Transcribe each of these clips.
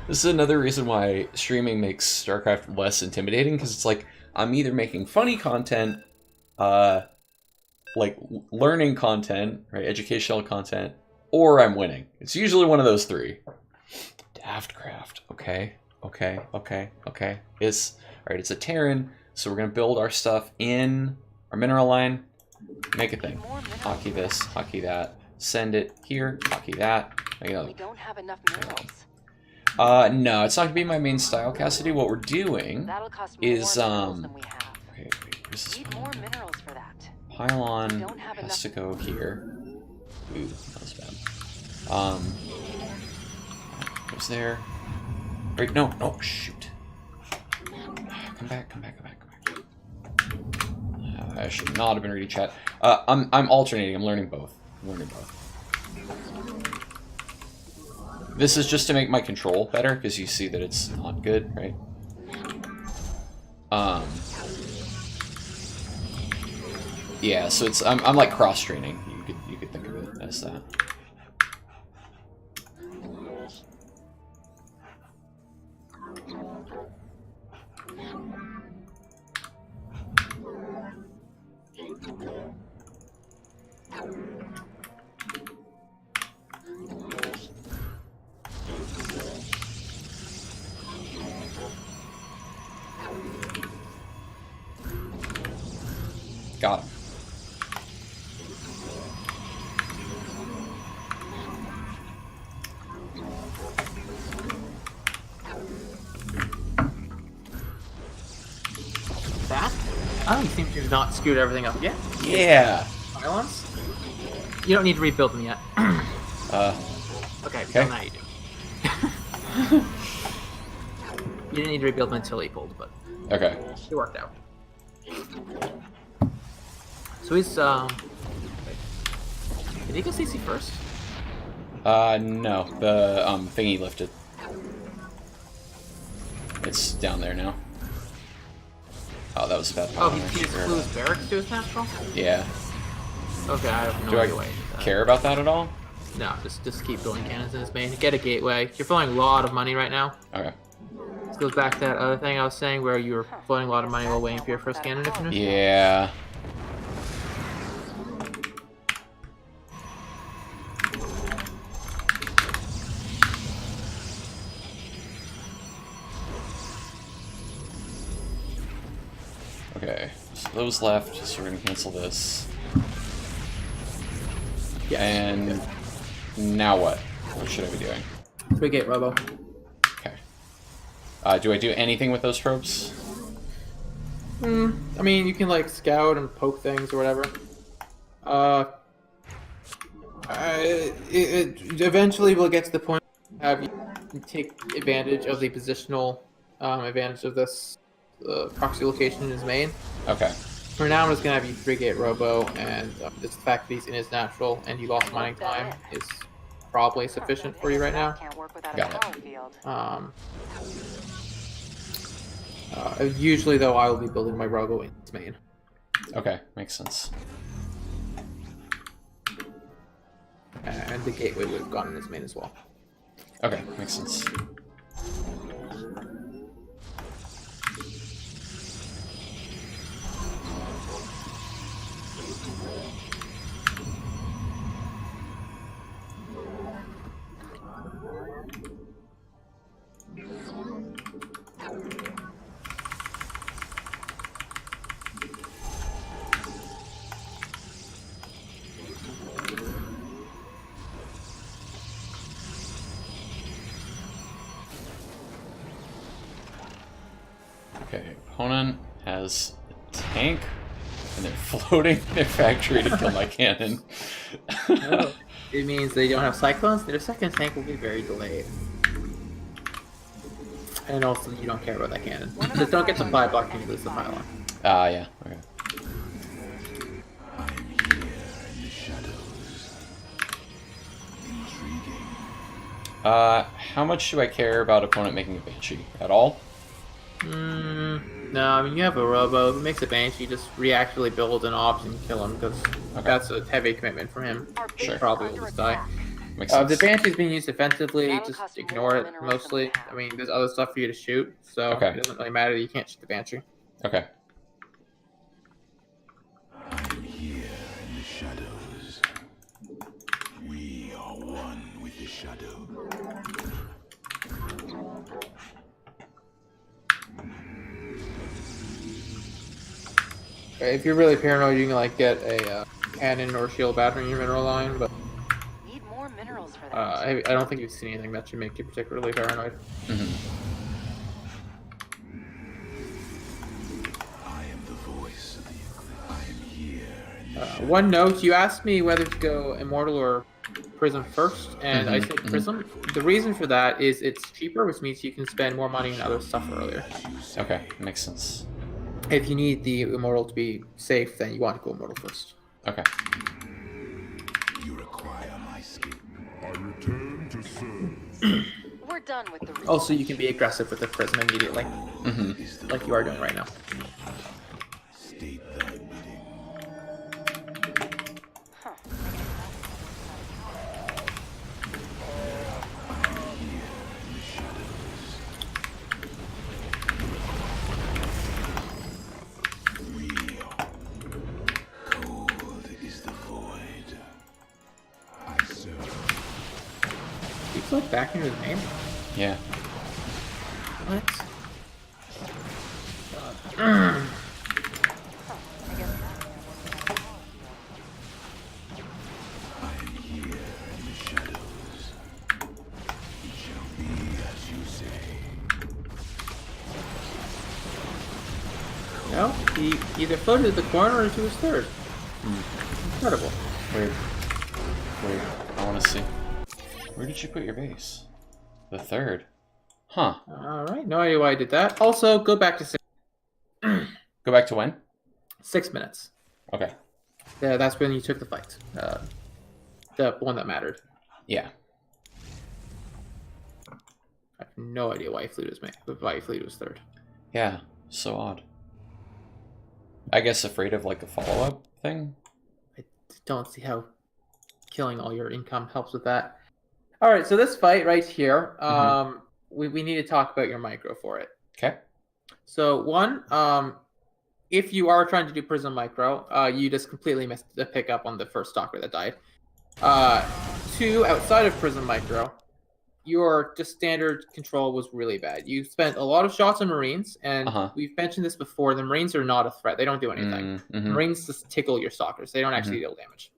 This is another reason why streaming makes StarCraft less intimidating, because it's like I'm either making funny content, uh, like learning content, right, educational content, or I'm winning. It's usually one of those three. Daftcraft, okay, okay. It's all right. It's a Terran, so we're gonna build our stuff in our mineral line. Make a thing. Hockey this, hockey that. Send it here, hockey that. We don't have enough minerals. No, it's not gonna be my main style, Cassidy. What we're doing is Okay, wait, where's this need more minerals for that. pylon has to go here. Ooh, that was bad. Goes there. Wait, no, shoot. Come back. I should not have been reading chat. I'm alternating. I'm learning both. This is just to make my control better, because you see that it's not good, right? Yeah, so it's I'm like cross training. You could think of it as that. Got him. That? Oh, you seem to have not screwed everything up yet. Yeah. Violence? You don't need to rebuild them yet. Okay, well, now you do. You didn't need to rebuild them until he pulled, but Okay. it worked out. So he's did he go CC first? No, the thingy lifted. It's down there now. Oh, that was bad. Oh, he just flew his barracks to his natural? Yeah. Okay, I have no Do idea I why. care about that at all? No, just keep building cannons in his main. Get a gateway. You're flowing a lot of money right now. Okay. This goes back to that other thing I was saying where you were flowing a lot of money while waiting for your first cannon to finish. Yeah. Okay, so those left, so we're gonna cancel this. Yeah. And now what? What should I be doing? 3-gate robo. Okay. Do I do anything with those probes? I mean, you can like scout and poke things or whatever. It eventually will get to the point have you take advantage of the positional advantage of this proxy location in his main. Okay. For now, I'm just gonna have you 3-gate robo, and just the fact that he's in his natural and you lost mining time is probably sufficient for you right now. Got it. Usually, though, I will be building my robo in his main. Okay, makes sense. And the gateway would have gone in his main as well. Okay, makes sense. Okay, opponent has a tank, and they're floating their factory to kill my cannon. Oh, it means they don't have cyclones. Their second tank will be very delayed. And also, you don't care about that cannon. Just don't get supply block and you lose the pylon. Yeah, okay. How much do I care about opponent making a Banshee? At all? No, I mean, you have a robo. If it makes a Banshee, just reactively build an ops and kill him, because that's a heavy commitment for him. Sure. Probably will just die. Makes sense. The Banshee is being used defensively. That'll Just cost ignore more it minerals than mostly. we have. I mean, there's other stuff for you to shoot, so Okay. it doesn't really matter that you can't shoot the Banshee. Okay. I'm here in the shadows. We are one with the shadow. If you're really paranoid, you can like get a cannon or shield battery in your mineral line, but Need more minerals for that. I don't think you've seen anything that should make you particularly paranoid. I am the voice of the. I am here in the One note: you asked me whether to go Immortal or Prism first, and I said Prism. The reason for that is it's cheaper, which means you can spend more money on other stuff earlier. Okay, makes sense. If you need the Immortal to be safe, then you want to go Immortal first. Okay. You require my skill. We're done with the Also, you can be aggressive with the Prism immediately, like you are doing right now. State thy bidding. Huh. Cold is the void. I serve. Keeps like backing his name. Yeah. What? I am here in the shadows. It shall be as you say. No, he either floated to the corner or to his third. Incredible. Weird. Weird. I want to see. Where did you put your base? The third. Huh. All right, no idea why I did that. Also, go back to Go back to when? 6 minutes. Okay. Yeah, that's when you took the fight. The one that mattered. Yeah. I have no idea why Fleet was third. Yeah. So odd. I guess afraid of like a follow-up thing? I don't see how killing all your income helps with that. All right, so this fight right here, we need to talk about your micro for it. Okay. So one, if you are trying to do Prism Micro, you just completely missed the pickup on the first stalker that died. Two, outside of Prism Micro, your just standard control was really bad. You spent a lot of shots on Marines, and we've mentioned this before. The Marines are not a threat. They don't do anything. Marines just tickle your stalkers. They don't actually deal damage.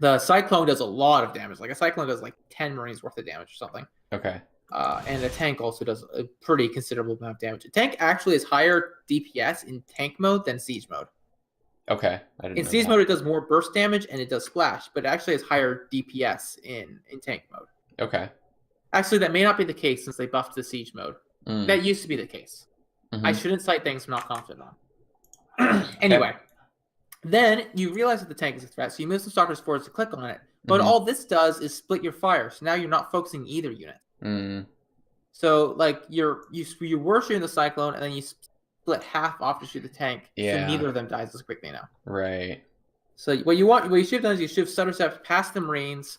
The Cyclone does a lot of damage. Like a Cyclone does like 10 Marines worth of damage or something. Okay. And a tank also does a pretty considerable amount of damage. A tank actually is higher DPS in tank mode than siege mode. Okay. I didn't In know siege that. mode, it does more burst damage and it does splash, but it actually has higher DPS in tank mode. Okay. Actually, that may not be the case since they buffed the siege mode. That used to be the case. I shouldn't cite things I'm not confident on. Anyway, then you realize that the tank is a threat, so you move some stalkers forwards to click on it. But all this does is split your fire, so now you're not focusing either unit. So like you were shooting the Cyclone, and then you split half off to shoot the tank. Yeah. So neither of them dies as quickly now. Right. So what you should have done is you should have stutter stepped past the Marines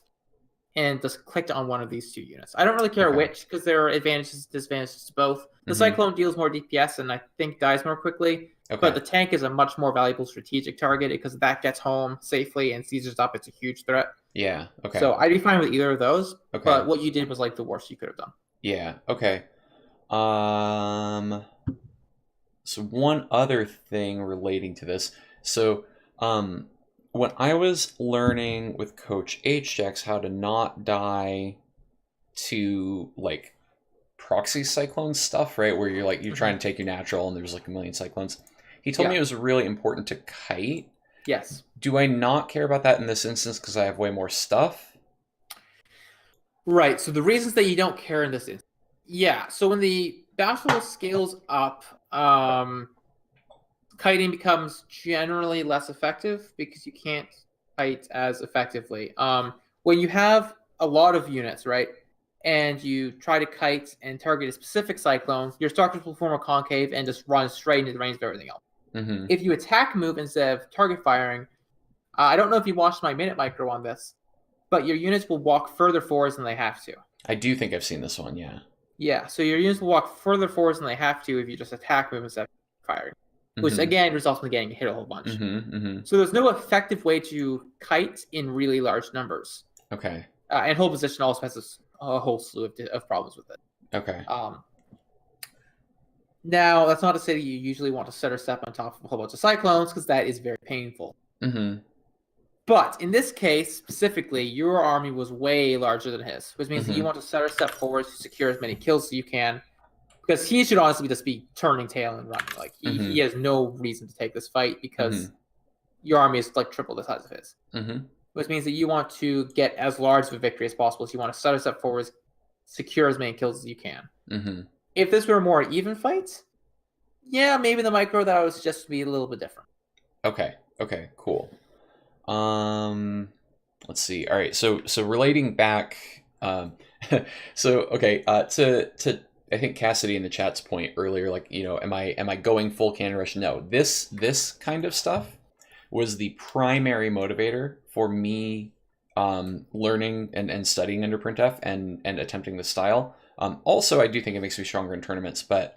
and just clicked on one of these two units. I don't really care which, because there are advantages and disadvantages to both. The Cyclone deals more DPS and I think dies more quickly. But the tank is a much more valuable strategic target because that gets home safely and seizes up. It's a huge threat. Yeah. Okay. So I'd be fine with either of those. Okay. But what you did was like the worst you could have done. Yeah. Okay. So one other thing relating to this. So, when I was learning with Coach HJax how to not die to like proxy cyclone stuff, right? Where you're trying to take your natural and there's like a million cyclones. He told me it was really important to kite. Yes. Do I not care about that in this instance because I have way more stuff? Right. So the reasons that you don't care in this instance. Yeah. So when the battle scales up, kiting becomes generally less effective because you can't kite as effectively. When you have a lot of units, right, and you try to kite and target a specific cyclone, your stalkers will form a concave and just run straight into the range of everything else. If you attack move instead of target firing, I don't know if you watched my minute micro on this. but your units will walk further forwards than they have to. I do think I've seen this one. Yeah. Yeah, so your units will walk further forwards than they have to if you just attack them instead of firing, which again results in getting hit a whole bunch. So there's no effective way to kite in really large numbers. Okay. And hold position also has a whole slew of problems with it. Okay. Now, that's not to say that you usually want to set or step on top of a whole bunch of cyclones, because that is very painful. But in this case, specifically, your army was way larger than his, which means that you want to set or step forward to secure as many kills as you can, because he should honestly just be turning tail and running. Like, he has no reason to take this fight, because your army is like triple the size of his. Which means that you want to get as large of a victory as possible, so you want to set or step forward, secure as many kills as you can. If this were a more even fight, yeah, maybe the micro that I would suggest would be a little bit different. Okay. Okay. Cool. Let's see. All right. So relating back, okay. To I think Cassidy in the chat's point earlier, like, you know, am I going full cannon rush? No. This kind of stuff was the primary motivator for me learning and studying under Printf and attempting the style. Also, I do think it makes me stronger in tournaments, but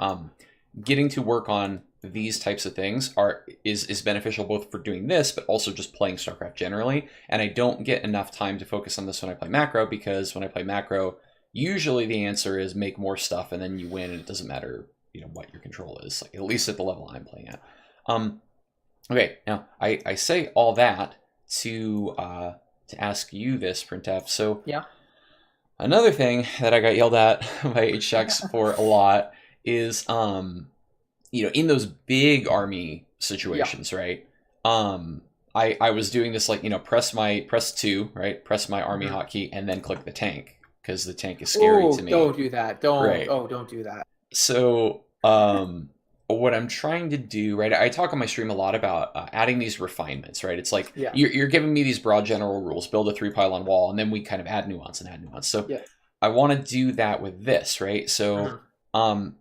getting to work on these types of things is beneficial both for doing this, but also just playing StarCraft generally. And I don't get enough time to focus on this when I play macro, because when I play macro, usually the answer is make more stuff and then you win, and it doesn't matter, you know, what your control is, like, at least at the level I'm playing at. Okay, now I say all that to ask you this, Printf. So yeah. Another thing that I got yelled at by HX for a lot is, you know, in those big army situations, right? I was doing this, like, you know, press 2, right? Press my army hotkey and then click the tank, because the tank is scary to me. Don't do that. Right. Don't do that. So, what I'm trying to do, right? I talk on my stream a lot about adding these refinements, right? It's like you're giving me these broad general rules, build a 3-pylon wall, and then we kind of add nuance. So I want to do that with this, right? So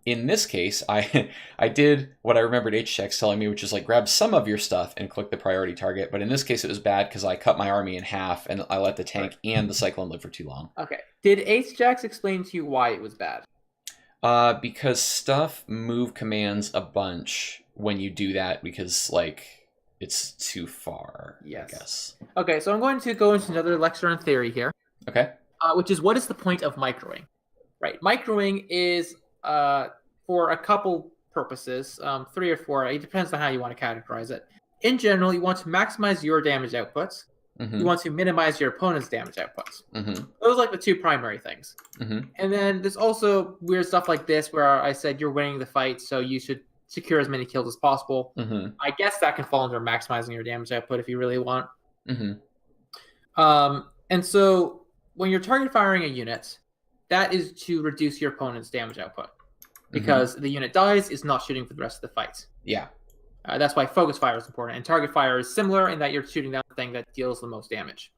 in this case, I did what I remembered HX telling me, which is like grab some of your stuff and click the priority target. But in this case, it was bad because I cut my army in half and I let the tank and the cyclone live for too long. Okay. Did HX explain to you why it was bad? Because stuff move commands a bunch when you do that, because, like, it's too far, I guess. Okay, so I'm going to go into another lecture on theory here. Okay. Which is, what is the point of microing? Right. Microing is for a couple purposes, 3 or 4. It depends on how you want to categorize it. In general, you want to maximize your damage outputs. You want to minimize your opponent's damage outputs. Those are like the two primary things. And then there's also weird stuff like this where I said you're winning the fight, so you should secure as many kills as possible. I guess that can fall under maximizing your damage output if you really want. And so when you're target firing a unit, that is to reduce your opponent's damage output, because the unit dies, is not shooting for the rest of the fight. Yeah. That's why focus fire is important, and target fire is similar in that you're shooting down the thing that deals the most damage.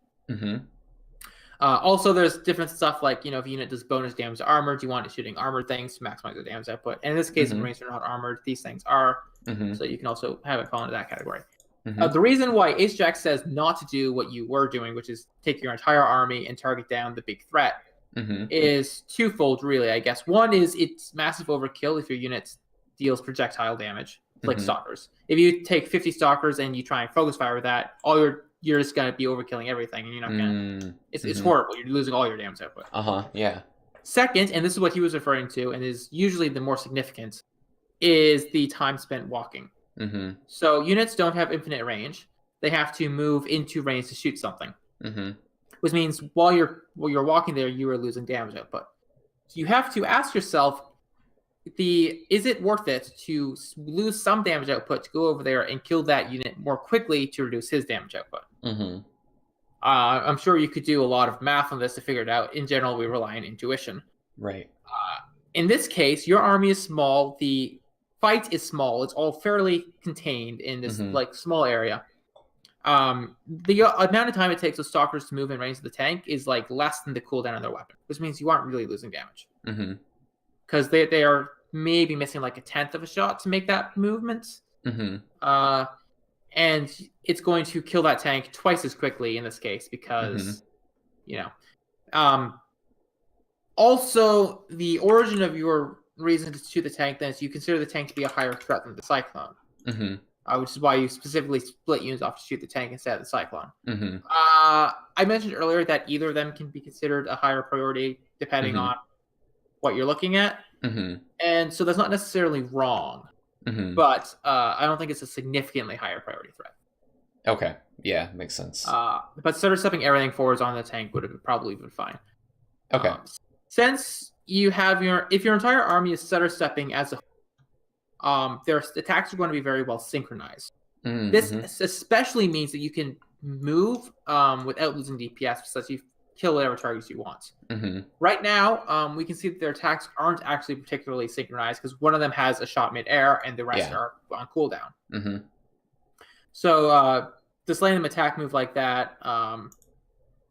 Also, there's different stuff like, you know, if a unit does bonus damage to armor, do you want it shooting armored things to maximize the damage output? And in this case, if Marines are not armored, these things are, so you can also have it fall into that category. The reason why Ace-Jack says not to do what you were doing, which is take your entire army and target down the big threat, is twofold, really, I guess. One is it's massive overkill if your unit deals projectile damage, like stalkers. If you take 50 stalkers and you try and focus fire with that, you're just going to be overkilling everything, and you're not going to... It's horrible. You're losing all your damage output. Yeah. Second, and this is what he was referring to, and is usually the more significant, is the time spent walking. So units don't have infinite range. They have to move into range to shoot something. Which means while you're walking there, you are losing damage output. So you have to ask yourself, is it worth it to lose some damage output to go over there and kill that unit more quickly to reduce his damage output? I'm sure you could do a lot of math on this to figure it out. In general, we rely on intuition. Right. In this case, your army is small. The fight is small. It's all fairly contained in this like small area. The amount of time it takes the stalkers to move in range of the tank is like less than the cooldown on their weapon, which means you aren't really losing damage. Because they are maybe missing like 1/10 of a shot to make that movement. And it's going to kill that tank twice as quickly in this case, because you know. Also, the origin of your reason to shoot the tank then is you consider the tank to be a higher threat than the Cyclone, which is why you specifically split units off to shoot the tank instead of the Cyclone. I mentioned earlier that either of them can be considered a higher priority depending on what you're looking at, and so that's not necessarily wrong, but I don't think it's a significantly higher priority threat. Okay, yeah, makes sense. But stutter stepping everything forwards on the tank would have probably been fine. Okay. Since you have if your entire army is stutter stepping as a their attacks are going to be very well synchronized. This especially means that you can move without losing DPS, such you kill whatever targets you want. Right now, we can see that their attacks aren't actually particularly synchronized because one of them has a shot mid-air and the rest are on cooldown. So just letting them attack move like that,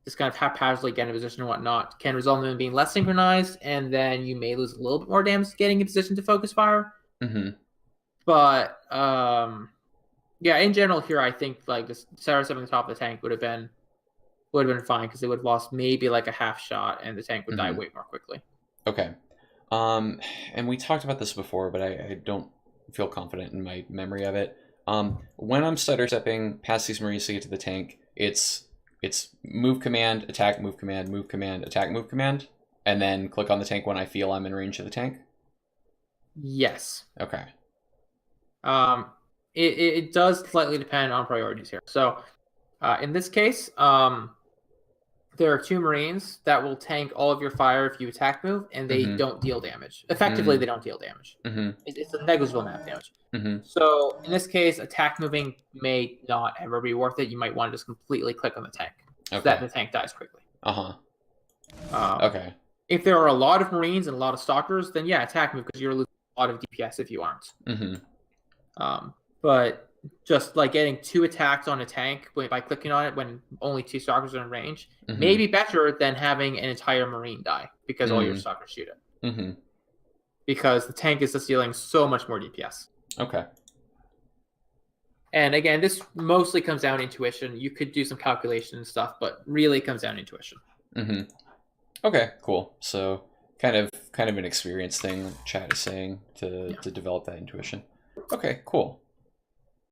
just kind of haphazardly get in a position and whatnot, can result in them being less synchronized, and then you may lose a little bit more damage getting in position to focus fire. But yeah, in general here, I think like just Sarah stepping on the top of the tank would have been fine because they would have lost maybe like a half shot, and the tank would die way more quickly. Okay. And we talked about this before, but I don't feel confident in my memory of it. When I'm stutter stepping past these Marines to get to the tank, it's move command, attack, move command, move command, attack, move command, and then click on the tank when I feel I'm in range of the tank? Yes. Okay. It does slightly depend on priorities here. So in this case, there are 2 Marines that will tank all of your fire if you attack move, and they don't deal damage. Effectively, they don't deal damage. It's a negligible amount of damage. So in this case, attack moving may not ever be worth it. You might want to just completely click on the tank so that the tank dies quickly. Okay. If there are a lot of Marines and a lot of Stalkers, then yeah, attack move because you're losing a lot of DPS if you aren't. But just like getting 2 attacks on a tank by clicking on it when only 2 Stalkers are in range may be better than having an entire Marine die because all your Stalkers shoot it. Because the tank is just dealing so much more DPS. Okay. And again, this mostly comes down to intuition. You could do some calculation and stuff, but really it comes down to intuition. Okay, cool. So kind of an experience thing, chat is saying, to develop that intuition. Okay, cool.